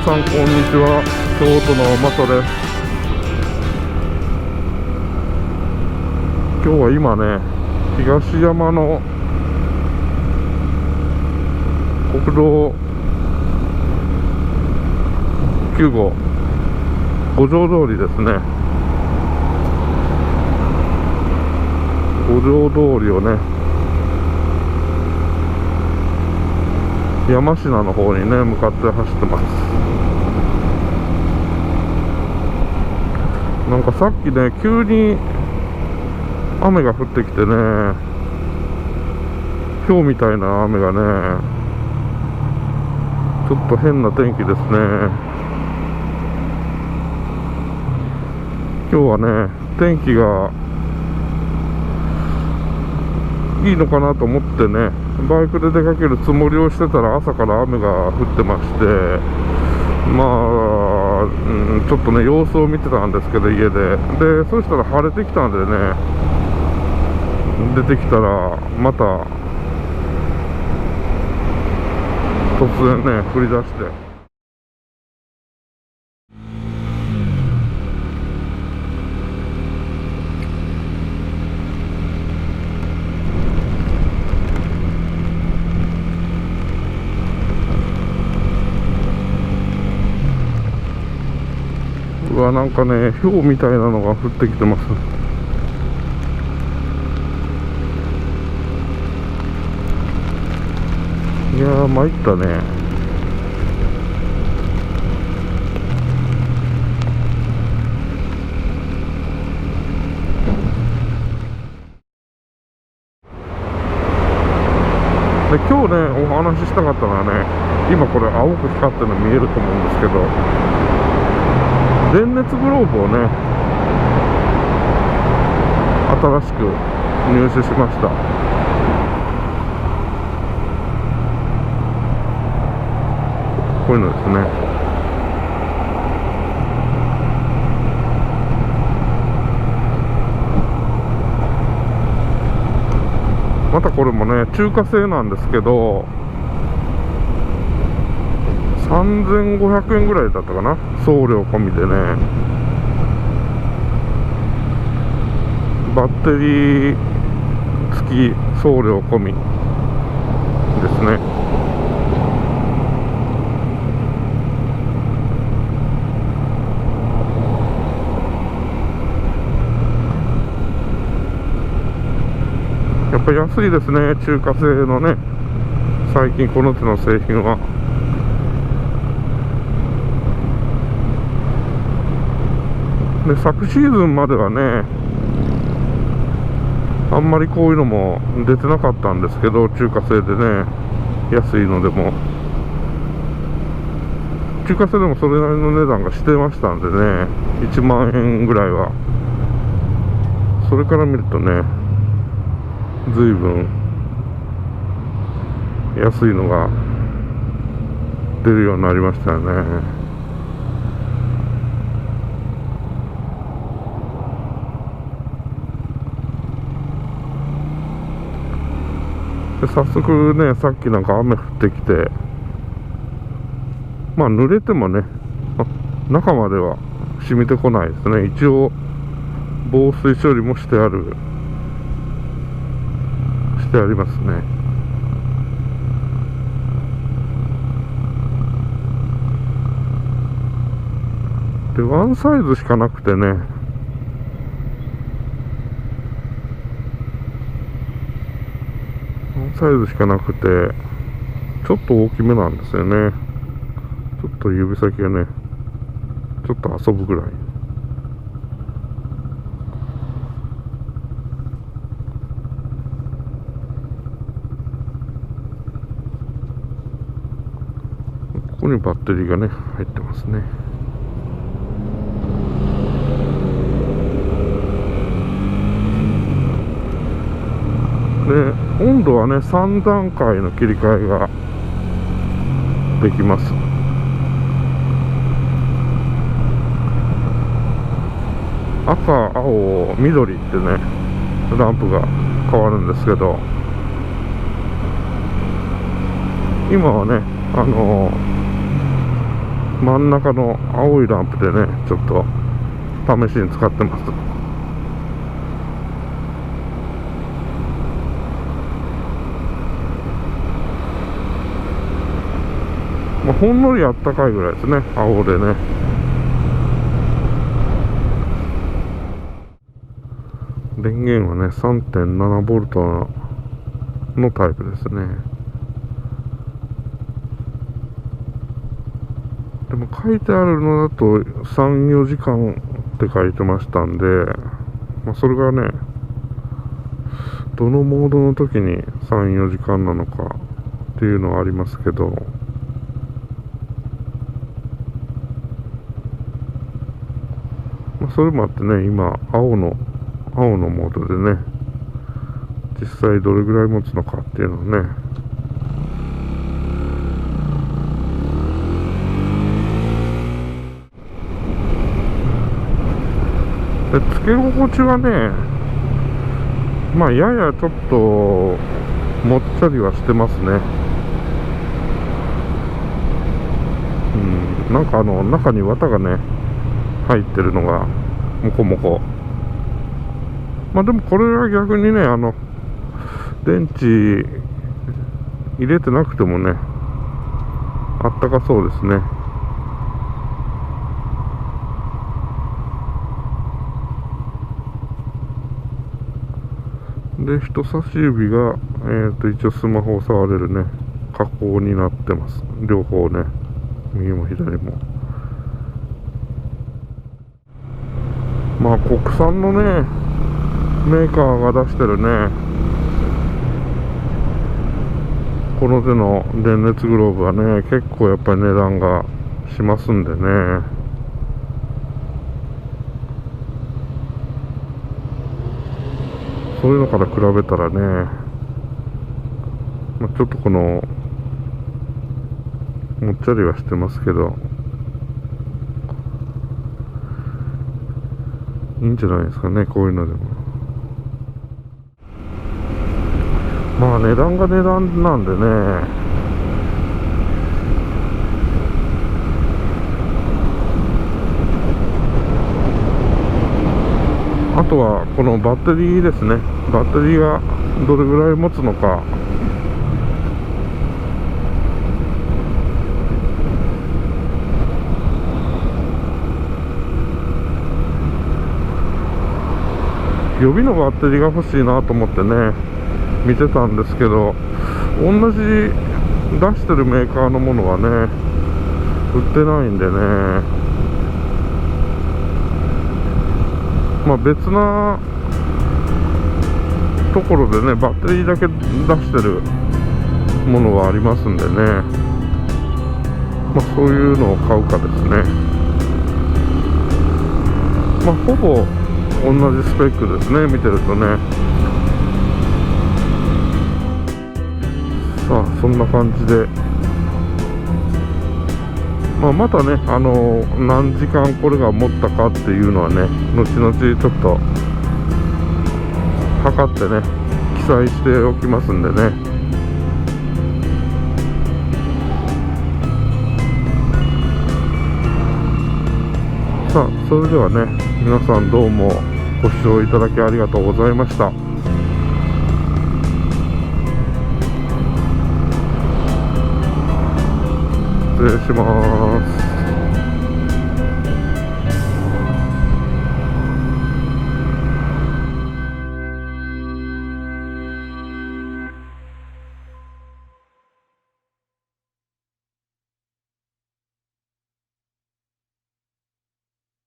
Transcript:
さんこんにちは、京都のマサです。今日は今ね、東山の国道9号五条通りですね。五条通りをね、山科の方にね向かって走ってます。なんかさっきね、急に雨が降ってきてね、雹みたいな雨がね、ちょっと変な天気ですね。今日はね、天気がいいのかなと思ってね、バイクで出かけるつもりをしてたら朝から雨が降ってまして、ちょっとね様子を見てたんですけど、家でそしたら晴れてきたんでね、出てきたらまた突然ね降り出して、うわ、なんかね雹みたいなのが降ってきてます。いやー参ったね。で今日ねお話ししたかったのはね、今これ青く光ってるの見えると思うんですけど、電熱グローブをね新しく入手しました。こういうのですね。またこれもね中華製なんですけど、3500円ぐらいだったかな、送料込みでね。バッテリー付き送料込みですね。やっぱり安いですね、中華製のね、最近この手の製品は。で昨シーズンまではねあんまりこういうのも出てなかったんですけど、中華製でね、安いのでも中華製でもそれなりの値段がしてましたんでね、1万円ぐらいは。それから見るとね、随分安いのが出るようになりましたよね。で早速ね、さっきなんか雨降ってきて、濡れてもね中までは染みてこないですね。一応防水処理もしてありますね。でワンサイズしかなくてね、サイズしかなくて、ちょっと大きめなんですよね。ちょっと指先がね、ちょっと遊ぶぐらい。ここにバッテリーがね入ってますね。で温度はね3段階の切り替えができます。赤、青、緑ってねランプが変わるんですけど、今はね真ん中の青いランプでねちょっと試しに使ってます。ほんのりあったかいぐらいですね、青でね。電源はね 3.7V のタイプですね。でも書いてあるのだと 3,4 時間って書いてましたんで、それがねどのモードの時に 3,4 時間なのかっていうのはありますけど、それもあってね、今青のモードでね実際どれぐらい持つのかっていうのをねで、つけ心地はねややちょっともっちゃりはしてますね。なんか中に綿がね入ってるのがモコモコ。でもこれは逆にね電池入れてなくてもねあったかそうですね。で、人差し指が一応スマホを触れるね加工になってます。両方ね、右も左も。国産のねメーカーが出してるねこの手の電熱グローブはね結構やっぱり値段がしますんでね、そういうのから比べたらね、ちょっとこのもっちゃりはしてますけどいいんじゃないですかね、こういうのでも。値段が値段なんでね、あとはこのバッテリーですね。バッテリーがどれぐらい持つのか。予備のバッテリーが欲しいなと思ってね見てたんですけど、同じ出してるメーカーのものはね売ってないんでね、別なところでねバッテリーだけ出してるものはありますんでね、そういうのを買うかですね。ほぼ同じスペックですね、見てるとね。さあそんな感じで、またね何時間これが持ったかっていうのはね後々ちょっと測ってね記載しておきますんでね。さあそれではね皆さんどうもご視聴いただきありがとうございました。失礼します。